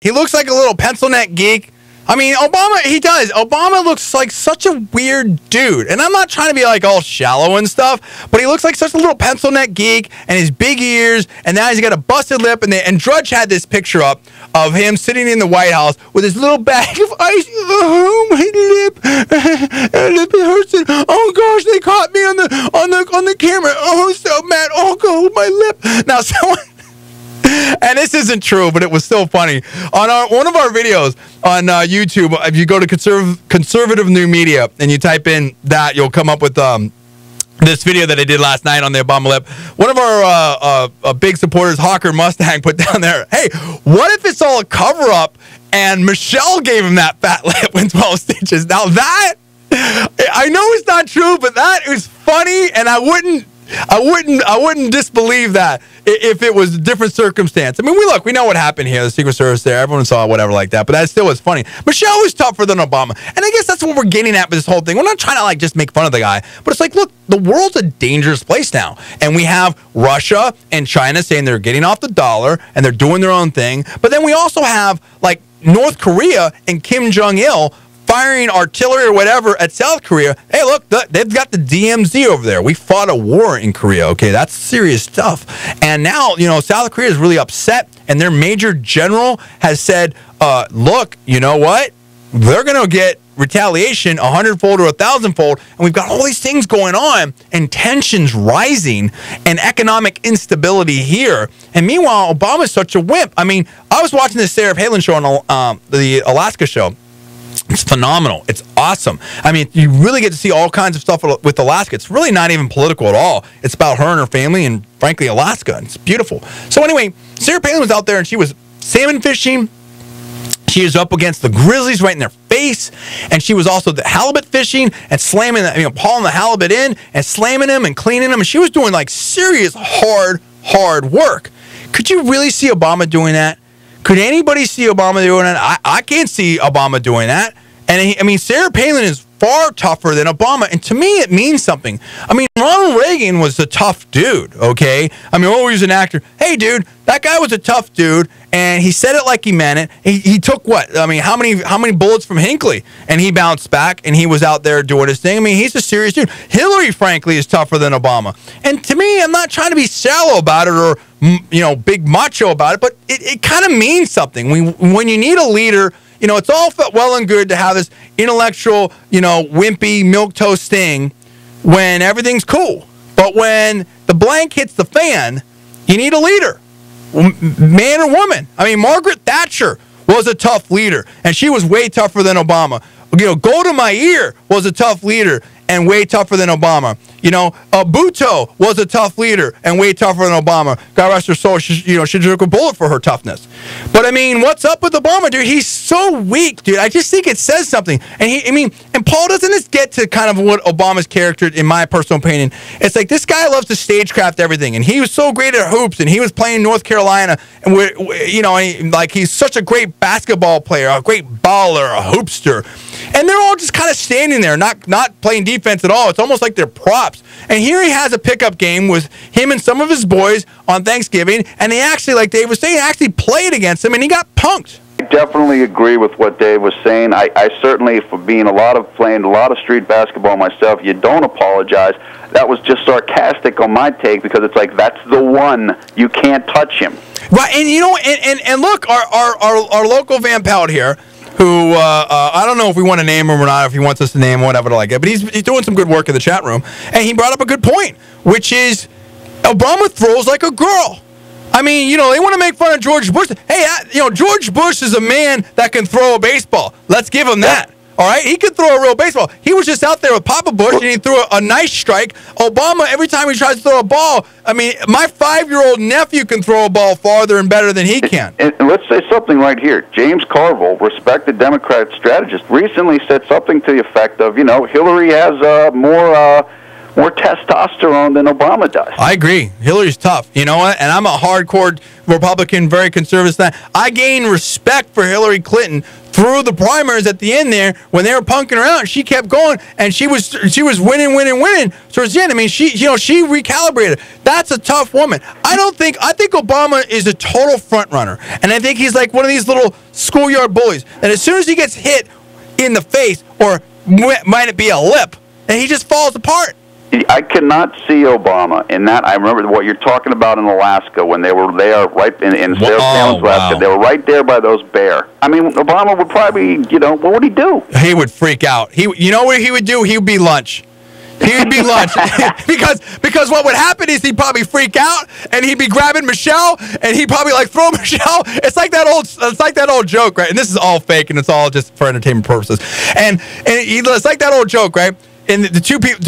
He looks like a little pencil neck geek. I mean, Obama, he does. Obama looks like such a weird dude. And I'm not trying to be like all shallow and stuff, but he looks like such a little pencil neck geek and his big ears, and now he's got a busted lip. And Drudge had this picture up of him sitting in the White House with his little bag of ice. Oh, my lip. My lip hurts. Oh, gosh, they caught me on the camera. Oh, I'm so mad. Oh, God, my lip. Now, someone... And this isn't true, but it was still funny. On one of our videos on YouTube, if you go to Conservative New Media and you type in that, you'll come up with this video that I did last night on the Obama lip. One of our big supporters, Hawker Mustang, put down there, hey, what if it's all a cover-up and Michelle gave him that fat lip with 12 stitches? Now that, I know it's not true, but that is funny, and I wouldn't disbelieve that if it was a different circumstance. I mean, we know what happened here. The Secret Service there, everyone saw whatever like that, but that still was funny. Michelle was tougher than Obama, and I guess that's what we're getting at with this whole thing. We're not trying to like just make fun of the guy, but it's like, look, the world's a dangerous place now, and we have Russia and China saying they're getting off the dollar and they're doing their own thing, but then we also have like North Korea and Kim Jong-il firing artillery or whatever at South Korea. Hey, look, they've got the DMZ over there. We fought a war in Korea, okay? That's serious stuff. And now, South Korea is really upset, and their major general has said, look, you know what? They're going to get retaliation 100-fold or 1,000-fold, and we've got all these things going on, and tensions rising, and economic instability here. And meanwhile, Obama's such a wimp. I mean, I was watching this Sarah Palin show on the Alaska show. It's phenomenal. It's awesome. I mean, you really get to see all kinds of stuff with Alaska. It's really not even political at all. It's about her and her family and, frankly, Alaska. It's beautiful. So anyway, Sarah Palin was out there, and she was salmon fishing. She was up against the grizzlies right in their face, and she was also the halibut fishing and slamming, hauling the halibut in and slamming him and cleaning him. And she was doing, like, serious, hard work. Could you really see Obama doing that? Could anybody see Obama doing that? I can't see Obama doing that. And Sarah Palin is far tougher than Obama. And to me, it means something. I mean, Ronald Reagan was a tough dude, okay? I mean, he was an actor. Hey, dude, that guy was a tough dude, and he said it like he meant it. He took what? I mean, how many bullets from Hinckley? And he bounced back, and he was out there doing his thing. I mean, he's a serious dude. Hillary, frankly, is tougher than Obama. And to me, I'm not trying to be shallow about it or, big macho about it, but it kind of means something. When you need a leader, it's all well and good to have this intellectual, wimpy, milquetoast thing when everything's cool. But when the blank hits the fan, you need a leader, man or woman. I mean, Margaret Thatcher was a tough leader, and she was way tougher than Obama. Golda Meir was a tough leader and way tougher than Obama. Bhutto was a tough leader and way tougher than Obama. God rest her soul. She took a bullet for her toughness. But I mean, what's up with Obama, dude? He's so weak, dude. I just think it says something. And and Paul, doesn't this get to kind of what Obama's character, in my personal opinion? It's like this guy loves to stagecraft everything, and he was so great at hoops, and he was playing North Carolina, and he's such a great basketball player, a great baller, a hoopster. And they're all just kind of standing there, not playing defense at all. It's almost like they're props. And here he has a pickup game with him and some of his boys on Thanksgiving, and they actually, like Dave was saying, actually played against him, and he got punked. I definitely agree with what Dave was saying. I certainly, for playing a lot of street basketball myself, you don't apologize. That was just sarcastic on my take, because it's like, that's the one. You can't touch him. Right, and look, our local Van Pelt here, who I don't know if we want to name him or not, if he wants us to name him, whatever like it, but he's doing some good work in the chat room, and he brought up a good point, which is Obama throws like a girl. I mean, they want to make fun of George Bush. Hey, George Bush is a man that can throw a baseball. Let's give him that. All right, he could throw a real baseball. He was just out there with Papa Bush, and he threw a nice strike. Obama, every time he tries to throw a ball, I mean, my 5-year-old nephew can throw a ball farther and better than he can. And let's say something right here. James Carville, respected Democrat strategist, recently said something to the effect of, Hillary has more more testosterone than Obama does. I agree. Hillary's tough. You know what? And I'm a hardcore Republican, very conservative. I gained respect for Hillary Clinton through the primaries at the end there when they were punking her out. She kept going, and she was winning towards the end. I mean, she recalibrated. That's a tough woman. I think Obama is a total front runner, and I think he's like one of these little schoolyard bullies. And as soon as he gets hit in the face, or might it be a lip, and he just falls apart. I cannot see Obama in that. I remember what you're talking about in Alaska when they were there, right in Sarah Palin's Alaska. Wow. They were right there by those bear. I mean, Obama would probably, what would he do? He would freak out. You know what he would do? He would be lunch. He would be lunch because what would happen is he'd probably freak out and he'd be grabbing Michelle and he'd probably like throw Michelle. It's like that old joke, right? And this is all fake and it's all just for entertainment purposes. And it's like that old joke, right? And the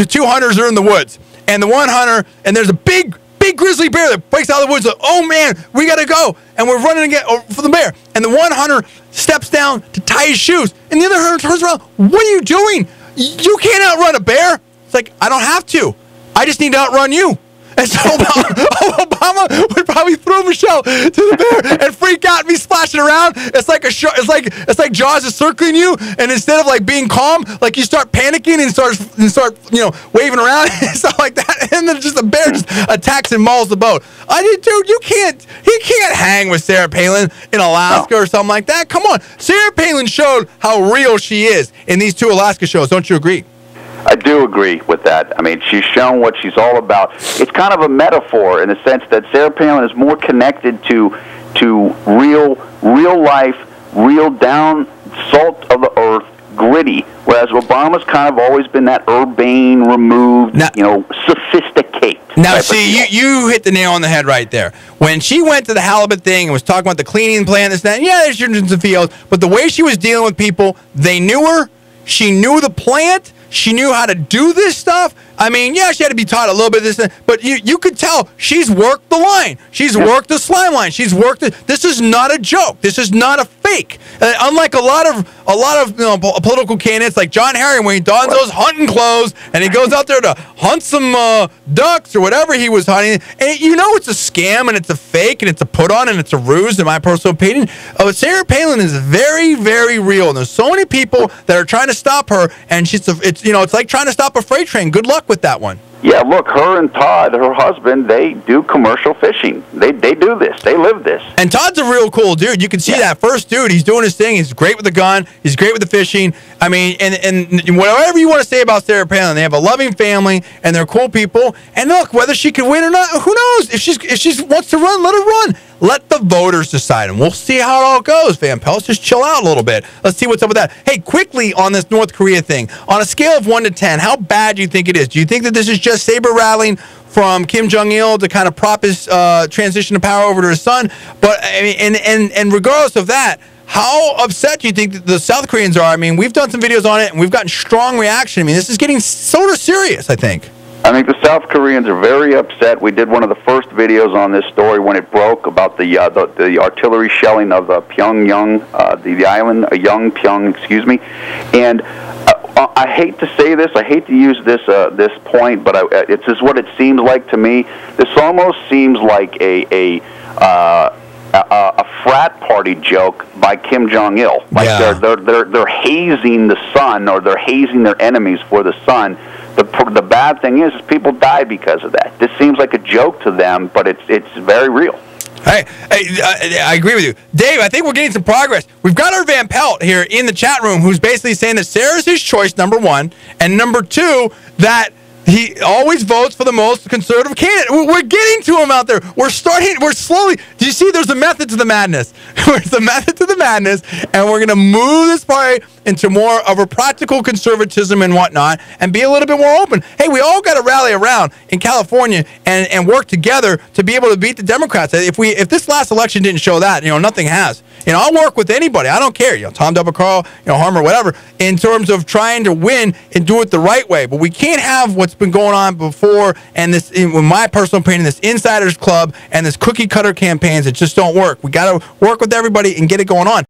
two hunters are in the woods, and the one hunter, and there's a big grizzly bear that breaks out of the woods. Like, oh man, we gotta go, and we're running again for the bear. And the one hunter steps down to tie his shoes, and the other hunter turns around. What are you doing? You can't outrun a bear. It's like, I don't have to. I just need to outrun you. And so Obama would probably throw Michelle to the bear and freak out and be splashing around. It's like Jaws is circling you, and instead of like being calm, like you start panicking and start waving around and stuff like that, and then just the bear just attacks and mauls the boat. Dude, he can't hang with Sarah Palin in Alaska or something like that. Come on, Sarah Palin showed how real she is in these 2 Alaska shows. Don't you agree? I do agree with that. I mean, she's shown what she's all about. It's kind of a metaphor in the sense that Sarah Palin is more connected to real life, real down, salt of the earth, gritty, whereas Obama's kind of always been that urbane, removed, sophisticate. Now, see, you hit the nail on the head right there. When she went to the halibut thing and was talking about the cleaning plant, this, that, yeah, there's shouldn't some fields, but the way she was dealing with people, they knew her, she knew the plant, she knew how to do this stuff. I mean, yeah, she had to be taught a little bit of this, but you could tell she's worked the line. She's worked the slime line. She's worked it. This is not a joke. This is not a fake. Unlike a lot of political candidates like John Harry, when he dons those hunting clothes and he goes out there to hunt some ducks or whatever he was hunting, and it's a scam and it's a fake and it's a put on and it's a ruse, in my personal opinion. Sarah Palin is very, very real, and there's so many people that are trying to stop her, and it's like trying to stop a freight train. Good luck with that one. Yeah, look, her and Todd, her husband, they do commercial fishing. They do this. They live this. And Todd's a real cool dude. You can see that first dude. He's doing his thing. He's great with the gun. He's great with the fishing. I mean, and whatever you want to say about Sarah Palin, they have a loving family, and they're cool people. And look, whether she can win or not, who knows? If she wants to run, let her run. Let the voters decide, and we'll see how it all goes, Van Pelt. Just chill out a little bit. Let's see what's up with that. Hey, quickly on this North Korea thing, on a scale of 1 to 10, how bad do you think it is? Do you think that this is just saber rattling from Kim Jong-il to kind of prop his transition of power over to his son? But I mean, and regardless of that, how upset do you think that the South Koreans are? I mean, we've done some videos on it, and we've gotten strong reaction. I mean, this is getting sort of serious, I think. I think the South Koreans are very upset. We did one of the first videos on this story when it broke about the artillery shelling of Pyongyang, the island, Yongpyong, excuse me. And I hate to say this, I hate to use this point, but it's just what it seems like to me. This almost seems like a frat party joke by Kim Jong-il. Like they're hazing the sun, or they're hazing their enemies for the sun. The bad thing is people die because of that. This seems like a joke to them, but it's very real. Hey, I agree with you. Dave, I think we're getting some progress. We've got our Van Pelt here in the chat room who's basically saying that Sarah's his choice, number 1, and number 2, that he always votes for the most conservative candidate. We're getting to him out there. We're slowly. Do you see there's a method to the madness? There's a method to the madness, and we're going to move this party into more of a practical conservatism and whatnot, and be a little bit more open. Hey, we all got to rally around in California and work together to be able to beat the Democrats. If this last election didn't show that, nothing has. I'll work with anybody. I don't care. Tom Dubba, Harmer, whatever, in terms of trying to win and do it the right way. But we can't have what's been going on before, and this, in my personal opinion, this insiders club and this cookie cutter campaigns that just don't work. We got to work with everybody and get it going on.